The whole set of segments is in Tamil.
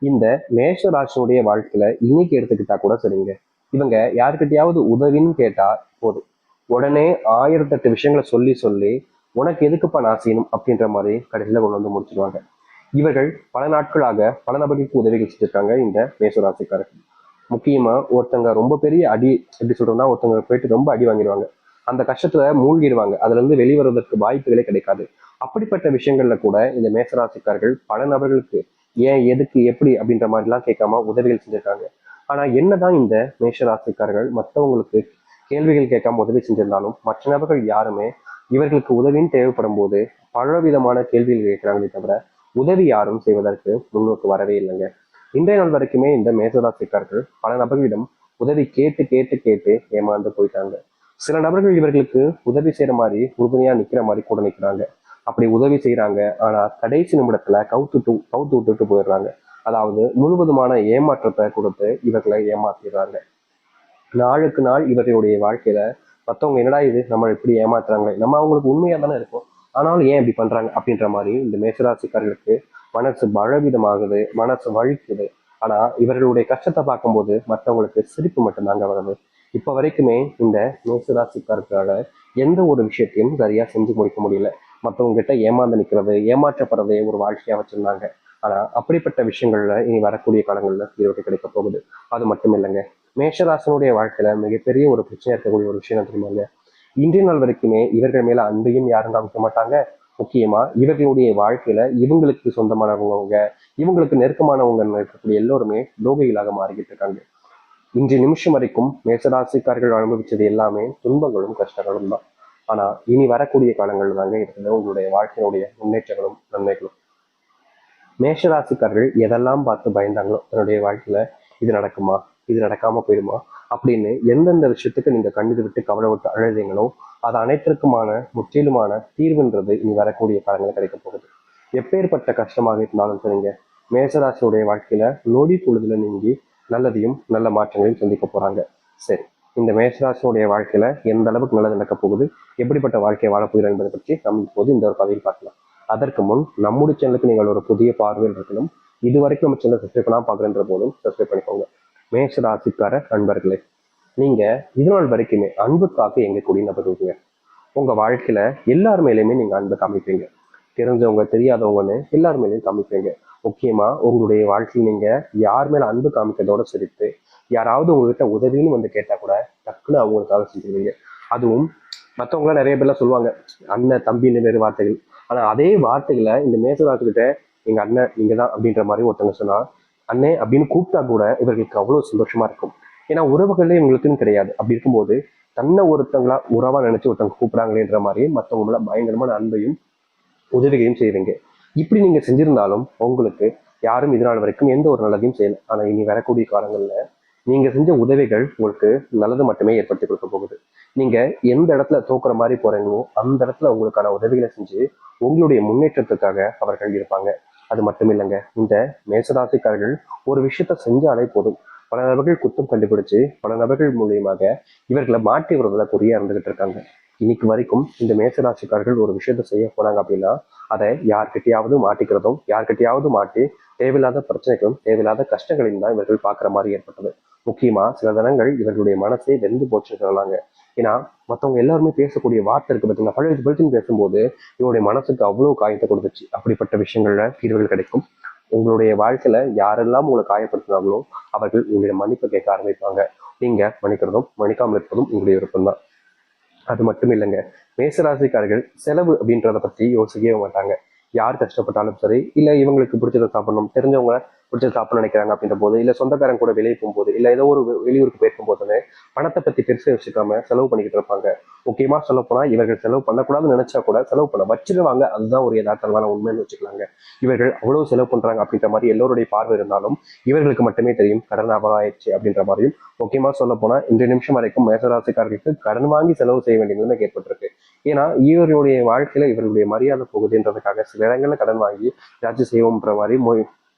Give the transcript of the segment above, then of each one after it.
இந்த மேஷ ராசினுடைய வாழ்க்கையில இன்னைக்கு எடுத்துக்கிட்டா கூட சரிங்க. இவங்க யாருக்கிட்டையாவது உதவின்னு கேட்டா போதும், உடனே 1008 விஷயங்களை சொல்லி சொல்லி உனக்கு எதுக்குப்பா நான் செய்யணும் அப்படின்ற மாதிரி கடைசியில கொண்டு வந்து முடிச்சிருவாங்க. இவர்கள் பல நாட்களாக பல நபர்களுக்கு உதவிகள் செஞ்சிருக்காங்க இந்த மேஷராசிக்காரர்கள். முக்கியமா ஒருத்தங்க ரொம்ப பெரிய அடி, எப்படி சொல்றோம்னா ஒருத்தங்க போயிட்டு ரொம்ப அடி வாங்கிடுவாங்க. அந்த கஷ்டத்துல மூழ்கிடுவாங்க. அதுல இருந்து வெளிவருவதற்கு வாய்ப்புகளே கிடைக்காது. அப்படிப்பட்ட விஷயங்கள்ல கூட இந்த மேசராசிக்காரர்கள் பல நபர்களுக்கு ஏன், எதுக்கு, எப்படி அப்படின்ற மாதிரி எல்லாம் கேட்காம உதவிகள் செஞ்சிருக்காங்க. ஆனா என்னதான் இந்த மேஷராசிக்காரர்கள் மற்றவங்களுக்கு கேள்விகள் கேட்காம உதவி செஞ்சிருந்தாலும் மற்ற நபர்கள் யாருமே இவர்களுக்கு உதவின்னு தேவைப்படும் போது பலவிதமான கேள்விகள் கேட்கிறாங்களே தவிர உதவி யாரும் செய்வதற்கு முன்னோக்கு வரவே இல்லைங்க. இன்றைய நாள் வரைக்குமே இந்த மேசராசிக்காரர்கள் பல நபர்களிடம் உதவி கேட்டு கேட்டு கேட்டு ஏமாந்து போயிட்டாங்க. சில நபர்கள் இவர்களுக்கு உதவி செய்யற மாதிரி உறுதுணையா நிக்கிற மாதிரி கூட நிக்கிறாங்க. அப்படி உதவி செய்யறாங்க, ஆனா கடைசி நிமிடத்துல கவுத்து விட்டுட்டு போயிடுறாங்க. அதாவது முழுவதுமான ஏமாற்றத்தை கொடுத்து இவர்களை ஏமாத்திடுறாங்க. நாளுக்கு நாள் இவர்களுடைய வாழ்க்கையில மற்றவங்க என்னடா இது நம்ம இப்படி ஏமாத்துறாங்க, நம்ம அவங்களுக்கு உண்மையா தானே இருக்கும், ஆனாலும் ஏன் இப்படி பண்றாங்க அப்படின்ற மாதிரி இந்த மேசராசிக்காரர்களுக்கு மனசு பலவிதமாகுது, மனசு வலிக்குது. ஆனா இவர்களுடைய கஷ்டத்தை பார்க்கும்போது மற்றவங்களுக்கு சிரிப்பு மட்டும்தாங்க வருது. இப்ப வரைக்குமே இந்த மேசராசிக்காரர்களால எந்த ஒரு விஷயத்தையும் சரியா செஞ்சு முடிக்க முடியல. மற்றவங்க கிட்ட ஏமாந்து நிற்கிறது, ஏமாற்றப்படுறதே ஒரு வாழ்க்கையா வச்சிருந்தாங்க. ஆனா அப்படிப்பட்ட விஷயங்கள்ல இனி வரக்கூடிய காலங்கள்ல தீர்வு கிடைக்க போகுது. அது மட்டும் இல்லைங்க, மேஷராசனுடைய வாழ்க்கையில மிகப்பெரிய ஒரு பிரச்சனை இருக்கக்கூடிய ஒரு விஷயம் தெரியுமாங்க, இன்றைய நாள் வரைக்குமே இவர்கள் மேல அன்பையும் யாரும் காமிக்க மாட்டாங்க. முக்கியமா இவர்களுடைய வாழ்க்கையில இவங்களுக்கு சொந்தமானவங்க, இவங்களுக்கு நெருக்கமானவங்க இருக்கக்கூடிய எல்லோருமே துரோகிகளாக மாறிக்கிட்டு இருக்காங்க. இன்றைய நிமிஷம் வரைக்கும் மேசராசிக்காரர்கள் அனுபவிச்சது எல்லாமே துன்பங்களும் கஷ்டங்களும் தான். ஆனா இனி வரக்கூடிய காலங்கள் தாங்க இருக்குது உங்களுடைய வாழ்க்கையினுடைய முன்னேற்றங்களும் நன்மைகளும். மேஷராசிக்காரர்கள் எதெல்லாம் பார்த்து பயந்தாங்களோ தன்னுடைய வாழ்க்கையில, இது நடக்குமா, இது நடக்காம போயிடுமா அப்படின்னு எந்தெந்த விஷயத்துக்கு நீங்க கண்ணீர் விட்டு கவலை விட்டு அழுதீங்களோ அது அனைத்திற்குமான முற்றிலுமான தீர்வுன்றது இனி வரக்கூடிய காலங்களில் கிடைக்க போகுது. எப்பேற்பட்ட கஷ்டமாக இருந்தாலும் சரிங்க, மேசராசியுடைய வாழ்க்கையில நொடி பொழுதுல நீங்கி நல்லதையும் நல்ல மாற்றங்களையும் சந்திக்க போறாங்க. சரி, இந்த மேசராசியுடைய வாழ்க்கையில எந்த அளவுக்கு நல்லது நடக்க போகுது, எப்படிப்பட்ட வாழ்க்கையை வாழ போகிறோம் என்பதை பற்றி நம்ம இப்போது இந்த ஒரு பதிவில் பார்க்கலாம். அதற்கு முன் நம்முடைய சேனலுக்கு நீங்கள் ஒரு புதிய பார்வையில் இருக்கணும், இது வரைக்கும் நம்ம சேனல் சப்ஸ்கிரைப் பண்ணாம பார்க்குறன்ற போதும் சப்ஸ்கிரைப் பண்ணிக்கோங்க. மேஷ ராசிக்கார நண்பர்களே, நீங்க இது நாள் வரைக்குமே அன்புக்காக எங்க கூடிய நபர்களுங்க. உங்க வாழ்க்கையில எல்லார் மேலேயுமே நீங்க அன்பு காமிப்பீங்க. தெரிஞ்சவங்க தெரியாதவங்கன்னு எல்லார் மேலேயும் காமிப்பீங்க. முக்கியமா உங்களுடைய வாழ்க்கையில் நீங்க யார் மேல அன்பு காமிக்கிறதோட சரித்து, யாராவது உங்ககிட்ட உதவின்னு வந்து கேட்டா கூட டக்குன்னு அவங்களுக்காக செஞ்சுருவீங்க. அதுவும் மற்றவங்களாம் நிறைய பேர்லாம் சொல்லுவாங்க அண்ணன் தம்பின்னு வேறு வார்த்தைகள். ஆனா அதே வார்த்தைகளை இந்த மேசராத்துக்கிட்ட எங்க அண்ணன் நீங்க தான் அப்படின்ற மாதிரி ஒருத்தவங்க சொன்னா அண்ணே அப்படின்னு கூப்பிட்டா கூட இவர்களுக்கு அவ்வளவு சந்தோஷமா இருக்கும். ஏன்னா உறவுகளே இவங்களுக்குன்னு கிடையாது. அப்படி இருக்கும்போது தன்னை ஒருத்தங்களா உறவா நினைச்சு ஒருத்தவங்க கூப்பிடாங்களேன்ற மாதிரி மற்றவங்க மேல பயங்கரமான அன்பையும் உதவிகளையும் செய்வீங்க. இப்படி நீங்க செஞ்சிருந்தாலும் உங்களுக்கு யாரும் இதனால் வரைக்கும் எந்த ஒரு நல்லதையும் செய்யல. ஆனா இனி வரக்கூடிய காலங்கள்ல நீங்க செஞ்ச உதவிகள் உங்களுக்கு நல்லது மட்டுமே ஏற்படுத்தி கொடுக்க போகுது. நீங்க எந்த இடத்துல தோக்குற மாதிரி போறீங்களோ அந்த இடத்துல உங்களுக்கான உதவிகளை செஞ்சு உங்களுடைய முன்னேற்றத்துக்காக அவர்கள் இருப்பாங்க. அது மட்டும் இல்லைங்க, இந்த மேசராசிக்காரர்கள் ஒரு விஷயத்த செஞ்சாலே போதும், பல நபர்கள் குத்தம் கண்டுபிடிச்சு பல நபர்கள் மூலியமாக இவர்களை மாற்றி வருவதில் குறியா இருந்துகிட்டு இருக்காங்க. இன்னைக்கு வரைக்கும் இந்த மேசராசிக்காரர்கள் ஒரு விஷயத்த செய்ய போனாங்க அப்படின்னா அதை யார்கிட்டயாவது மாட்டிக்கிறதும் யார்கிட்டயாவது மாட்டி தேவையில்லாத பிரச்சனைகளும் தேவையில்லாத கஷ்டங்களையும் தான் இவர்கள் பார்க்குற மாதிரி ஏற்பட்டது. முக்கியமா சில தினங்கள் இவர்களுடைய மனசே வெந்து போச்சுன்னு சொல்லலாங்க. ஏன்னா மற்றவங்க எல்லாருமே பேசக்கூடிய வார்த்தை இருக்கு பார்த்தீங்கன்னா, பழைய பழுத்துன்னு பேசும்போது இவருடைய மனசுக்கு அவ்வளவு காயத்தை கொடுத்துச்சு. அப்படிப்பட்ட விஷயங்கள்ல தீர்வுகள் கிடைக்கும். உங்களுடைய வாழ்க்கையில யாரெல்லாம் உங்களை காயப்படுத்தினாங்களோ அவர்கள் உங்களுடைய மன்னிப்பு கேட்க ஆரம்பிப்பாங்க. நீங்க மன்னிக்கிறதும் மன்னிக்காமல் இருப்பதும் உங்களுடைய விருப்பம் தான். அது மட்டும் இல்லைங்க, மேசராசிக்காரர்கள் செலவு அப்படின்றத பத்தி யோசிக்கவே மாட்டாங்க. யார் கஷ்டப்பட்டாலும் சரி, இல்ல இவங்களுக்கு பிடிச்சதை சாப்பிடணும், தெரிஞ்சவங்க பிடிச்சதை சாப்பிட நினைக்கிறாங்க அப்படின்ற போது, இல்ல சொந்தக்காரங்க கூட வெளியே போகும்போது, இல்ல ஏதோ ஒரு வெளியூருக்கு போயிருக்கும் போதுன்னு பணத்தை பத்தி பெருசா யோசிக்காம செலவு பண்ணிக்கிட்டு இருப்பாங்க. முக்கியமா சொல்ல போனா இவர்கள் செலவு பண்ணக்கூடாதுன்னு நினைச்சா கூட செலவு பண்ண வச்சிருவாங்க. அதுதான் ஒரு யதார்த்தமான உண்மைன்னு வச்சுக்கலாங்க. இவர்கள் அவ்வளவு செலவு பண்றாங்க அப்படின்ற மாதிரி எல்லோருடைய பார்வை இருந்தாலும் இவர்களுக்கு மட்டுமே தெரியும் கடன் ஆயிடுச்சு அப்படின்ற மாதிரியும். முக்கியமா சொல்ல போனா இந்த நிமிஷம் வரைக்கும் மேசராசிக்காரர்களுக்கு கடன் வாங்கி செலவு செய்ய வேண்டிய நிலைமை ஏற்பட்டிருக்கு. ஏன்னா இவர்களுடைய வாழ்க்கையில இவர்களுடைய மரியாதை போகுதுன்றதுக்காக சில இடங்கள்ல கடன் வாங்கி ஏதாச்சும் செய்வோம்ன்ற மாதிரி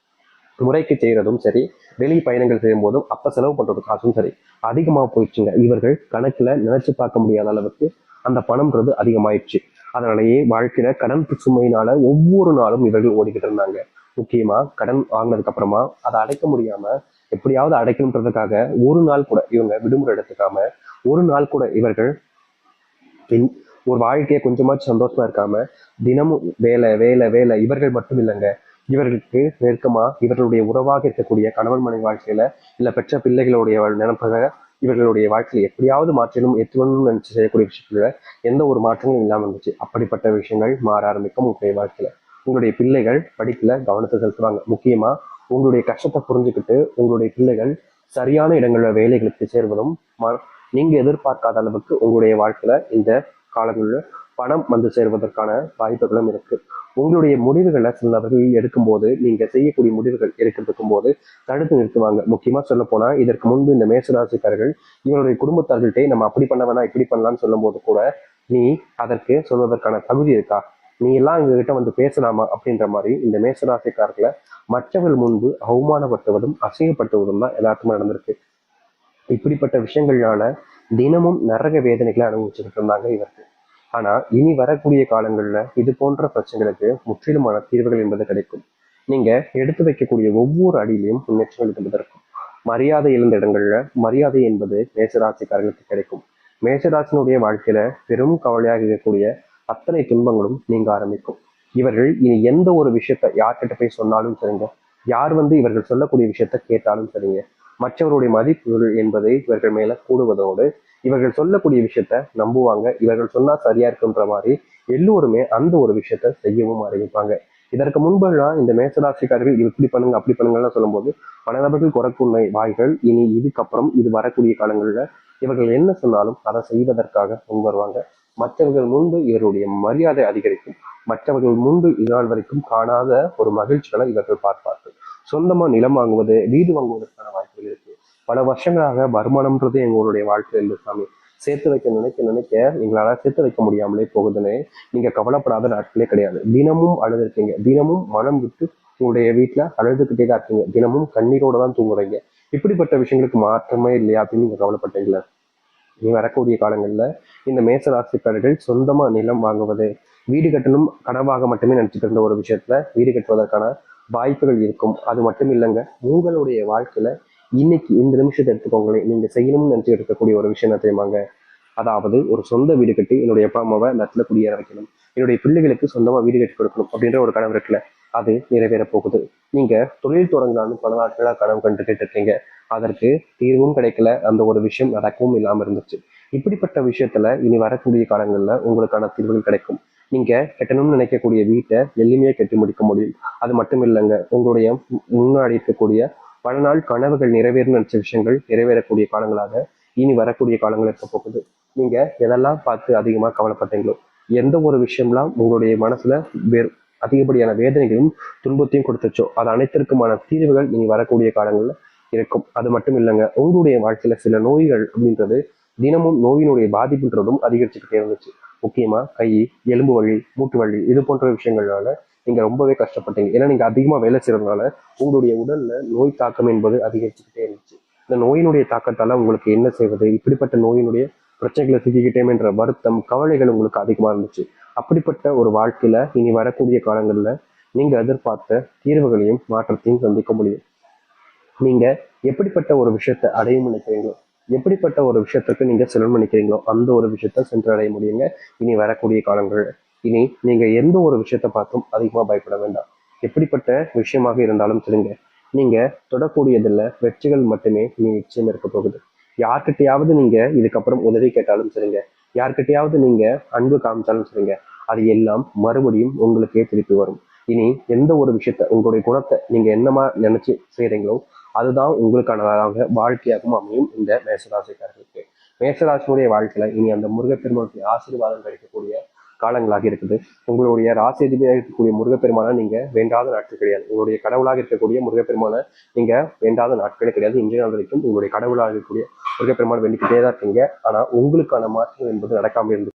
முறைக்கு செய்யறதும் சரி, வெளி பயணங்கள் செய்யும் போதும் அப்ப செலவு பண்றது காசும் சரி அதிகமா போயிடுச்சுங்க. இவர்கள் கணக்குல நினைச்சு பார்க்க முடியாத அளவுக்கு அந்த பணம்ன்றது அதிகமாயிடுச்சு. அதனாலேயே வாழ்க்கையில கடன் சுமையினால ஒவ்வொரு நாளும் இவர்கள் ஓடிக்கிட்டு இருந்தாங்க. முக்கியமா கடன் வாங்கினதுக்கு அப்புறமா அதை அடைக்க முடியாம எப்படியாவது அடைக்கணுன்றதுக்காக ஒரு நாள் கூட இவங்க விடுமுறை எடுத்துக்காம ஒரு நாள் கூட இவர்கள் ஒரு வாழ்க்கையை கொஞ்சமாச்சும் சந்தோஷமா இருக்காம தினமும் வேலை வேலை வேலை. இவர்கள் மட்டும் இல்லைங்க, இவர்களுக்கு நெருக்கமா இவர்களுடைய உறவாக இருக்கக்கூடிய கணவன் மனைவி வாழ்க்கையில இல்ல பெற்ற பிள்ளைகளுடைய நினைப்பக இவர்களுடைய வாழ்க்கையை எப்படியாவது மாற்றணும் எத்தணும்னு நினைச்சு செய்யக்கூடிய விஷயத்துல எந்த ஒரு மாற்றங்களும் இல்லாம இருந்துச்சு. அப்படிப்பட்ட விஷயங்கள் மாற ஆரம்பிக்கும் உங்களுடைய வாழ்க்கையில. உங்களுடைய பிள்ளைகள் படிப்புல கவனத்தை செலுத்துவாங்க. முக்கியமா உங்களுடைய கஷ்டத்தை புரிஞ்சுக்கிட்டு உங்களுடைய பிள்ளைகள் சரியான இடங்கள்ல வேலைகளுக்கு சேர்வதும் நீங்க எதிர்பார்க்காத அளவுக்கு உங்களுடைய வாழ்க்கையில இந்த காலங்களில் பணம் வந்து சேர்வதற்கான வாய்ப்புகளும் இருக்கு. உங்களுடைய முடிவுகளை சில நபர்கள் எடுக்கும்போது நீங்க செய்யக்கூடிய முடிவுகள் எடுக்கிறதுக்கும் போது தடுத்து நிறுத்துவாங்க. முக்கியமா சொல்ல போனா இதற்கு முன்பு இந்த மேசராசிக்காரர்கள் இவருடைய குடும்பத்தார்கள்ட்டே நம்ம அப்படி பண்ண வேணா இப்படி பண்ணலாம்னு சொல்லும் போது கூட நீ அதற்கு சொல்வதற்கான தகுதி இருக்கா, நீ எல்லாம் எங்ககிட்ட வந்து பேசலாமா அப்படின்ற மாதிரி இந்த மேசராசிக்காரர்களை மற்றவர்கள் முன்பு அவமானப்படுத்துவதும் அசிங்கப்படுத்துவதும் தான் எல்லாத்துக்குமே நடந்திருக்கு. இப்படிப்பட்ட விஷயங்கள்னால தினமும் நரக வேதனைகளை அனுபவிச்சுக்கிட்டு இருந்தாங்க இவருக்கு. ஆனா இனி வரக்கூடிய காலங்கள்ல இது போன்ற பிரச்சனைகளுக்கு முற்றிலுமான தீர்வுகள் என்பது கிடைக்கும். நீங்க எடுத்து வைக்கக்கூடிய ஒவ்வொரு அடியிலையும் முன்னேற்றங்கள் என்பது இருக்கும். மரியாதை இழந்த இடங்கள்ல மரியாதை என்பது மேசராசிக்காரர்களுக்கு கிடைக்கும். மேசராசினுடைய வாழ்க்கையில பெரும் கவலையாக இருக்கக்கூடிய அத்தனை துன்பங்களும் நீங்க ஆரம்பிக்கும். இவர்கள் இனி எந்த ஒரு விஷயத்த யார்கிட்ட போய் சொன்னாலும் சரிங்க, யார் வந்து இவர்கள் சொல்லக்கூடிய விஷயத்த கேட்டாலும் சரிங்க, மற்றவருடைய மதிப்புகள் என்பதை இவர்கள் மேல கூடுவதோடு இவர்கள் சொல்லக்கூடிய விஷயத்த நம்புவாங்க. இவர்கள் சொன்னா சரியா இருக்குன்ற மாதிரி எல்லோருமே அந்த ஒரு விஷயத்த செய்யவும் ஆரம்பிப்பாங்க. இதற்கு முன்பெல்லாம் இந்த மேசராசிக்காரர்கள் இப்படி பண்ணுங்க அப்படி பண்ணுங்கன்னு சொல்லும்போது பல நபர்கள் குறைக்குண்ணை வாய்கள் இனி இதுக்கப்புறம் இது வரக்கூடிய காலங்கள்ல இவர்கள் என்ன சொன்னாலும் அதை செய்வதற்காக முன் வருவாங்க. மற்றவர்கள் முன்பு இவருடைய மரியாதை அதிகரிக்கும். மற்றவர்கள் முன்பு இதனால் வரைக்கும் காணாத ஒரு மகிழ்ச்சிகளை இவர்கள் பார்ப்பார்கள். சொந்தமா நிலம் வாங்குவது வீடு வாங்குவதற்கான வாய்ப்புகள் இருக்கு. பல வருஷங்களாக வருமானம்ன்றது எங்களுடைய வாழ்க்கையில் இருந்து சாமி சேர்த்து வைக்க நினைக்க நினைக்க எங்களால சேர்த்து வைக்க முடியாமலே போகுதுன்னு நீங்க கவலைப்படாத நாட்களே கிடையாது. தினமும் அழுதுருக்கீங்க, தினமும் மனம் விட்டு உங்களுடைய வீட்டுல அழுதுகிட்டே தான் இருக்கீங்க, தினமும் கண்ணீரோட தான் தூங்குறீங்க. இப்படிப்பட்ட விஷயங்களுக்கு மாற்றமே இல்லையா அப்படின்னு நீங்க கவலைப்பட்டீங்களா? நீ வரக்கூடிய காலங்கள்ல இந்த மேசராசிக்காரர்கள் சொந்தமா நிலம் வாங்குவது வீடு கட்டணும் கனவாக மட்டுமே நினைச்சிட்டு இருந்த ஒரு விஷயத்துல வீடு கட்டுவதற்கான வாய்ப்புகள் இருக்கும். அது மட்டும் இல்லைங்க, உங்களுடைய வாழ்க்கையில இன்னைக்கு இந்த நிமிஷத்தை எடுத்துக்கோங்களேன், நீங்க செய்யணும்னு நினைச்சு இருக்கக்கூடிய ஒரு விஷயம் என்ன தெரியுமாங்க? அதாவது ஒரு சொந்த வீடு கட்டி என்னுடைய அப்பா அம்மாவை நத்துல குடியேற வைக்கணும், என்னுடைய பிள்ளைகளுக்கு சொந்தமா வீடு கட்டி கொடுக்கணும் அப்படின்ற ஒரு கனவு இருக்குல்ல, அது நிறைவேற போகுது. நீங்க தொழில் தொடங்கலாம்னு பல நாட்களா கனவு கண்டுகிட்டு இருக்கீங்க, அதற்கு தீர்வும் கிடைக்கல, அந்த ஒரு விஷயம் நடக்கவும் இல்லாம இருந்துச்சு. இப்படிப்பட்ட விஷயத்துல இனி வரக்கூடிய காலங்கள்ல உங்களுக்கான தீர்வுகள் கிடைக்கும். நீங்க கட்டணும்னு நினைக்கக்கூடிய வீட்டை எளிமையா கட்டி முடிக்க முடியும். அது மட்டும் இல்லைங்க, உங்களுடைய முன்னாடி இருக்கக்கூடிய பல நாள் கனவுகள் நிறைவேறும் நினைச்ச விஷயங்கள் நிறைவேறக்கூடிய காலங்களாக இனி வரக்கூடிய காலங்கள் இருக்க போகுது. நீங்க எதெல்லாம் பார்த்து அதிகமா கவலைப்பட்டீங்களோ, எந்த ஒரு விஷயம்லாம் உங்களுடைய மனசுல அதிகப்படியான வேதனைகளும் துன்பத்தையும் கொடுத்துச்சோ அது அனைத்திற்குமான தீர்வுகள் இனி வரக்கூடிய காலங்கள்ல இருக்கும். அது மட்டும் இல்லைங்க, உங்களுடைய வாழ்க்கையில சில நோய்கள் அப்படின்றது தினமும் நோயினுடைய பாதிப்புன்றதும் அதிகரிச்சுக்கிட்டே இருந்துச்சு. முக்கியமா கை, எலும்பு வலி, மூட்டு வலி இது போன்ற விஷயங்கள்னால நீங்க ரொம்பவே கஷ்டப்பட்டீங்க. ஏன்னா நீங்க அதிகமா வேலை செய்யறதுனால உங்களுடைய உடல்ல நோய் தாக்கம் என்பது அதிகரிச்சுக்கிட்டே இருந்துச்சு. இந்த நோயினுடைய தாக்கத்தால உங்களுக்கு என்ன செய்வது, இப்படிப்பட்ட நோயினுடைய பிரச்சனைகளை சிக்கிக்கிட்டேன்ற வருத்தம் கவலைகள் உங்களுக்கு அதிகமா இருந்துச்சு. அப்படிப்பட்ட ஒரு வாழ்க்கையில இனி வரக்கூடிய காலங்கள்ல நீங்க எதிர்பார்த்த தீர்வுகளையும் மாற்றத்தையும் சந்திக்க முடியும். நீங்க எப்படிப்பட்ட ஒரு விஷயத்தை அடைய நினைக்கிறீங்களோ, எப்படிப்பட்ட ஒரு விஷயத்திற்கு நீங்க செலவு நினைக்கிறீங்களோ அந்த ஒரு விஷயத்த சென்றடைய முடியுங்க இனி வரக்கூடிய காலங்கள். இனி நீங்க எந்த ஒரு விஷயத்த பார்த்தும் அதிகமா பயப்பட வேண்டாம். எப்படிப்பட்ட விஷயமாக இருந்தாலும் சரிங்க, நீங்க தொடக்கூடியதில் வெற்றிகள் மட்டுமே இனி நிச்சயம் இருக்க போகுது. யார்கிட்டையாவது நீங்க இதுக்கப்புறம் உதவி கேட்டாலும் சரிங்க, யார்கிட்டையாவது நீங்க அன்பு காமிச்சாலும் சரிங்க, அது எல்லாம் மறுபடியும் உங்களுக்கே திருப்பி வரும். இனி எந்த ஒரு விஷயத்த உங்களுடைய குணத்தை நீங்க என்னமா நினைச்சு செய்யறீங்களோ அதுதான் உங்களுக்கானதாக வாழ்க்கையாகவும் அமையும் இந்த மேசராசிக்காரர்களுக்கு. மேசராசினுடைய வாழ்க்கையில இனி அந்த முருகப்பெருமானுடைய ஆசீர்வாதம் கிடைக்கக்கூடிய காலங்களாக இருக்குது. உங்களுடைய ராசி அதிபதியாக இருக்கக்கூடிய முருகப்பெருமானை நீங்க வேண்டாத நாட்கள் கிடையாது. உங்களுடைய கடவுளாக இருக்கக்கூடிய முருகப்பெருமானை நீங்க வேண்டாத நாட்களே கிடையாது. இன்றைய நாள் வரைக்கும் உங்களுடைய கடவுளாக இருக்கக்கூடிய முருகப்பெருமான் வேண்டிக்கிட்டே தான் இருக்கீங்க. ஆனா உங்களுக்கான மாற்றம் என்பது நடக்காம இருந்து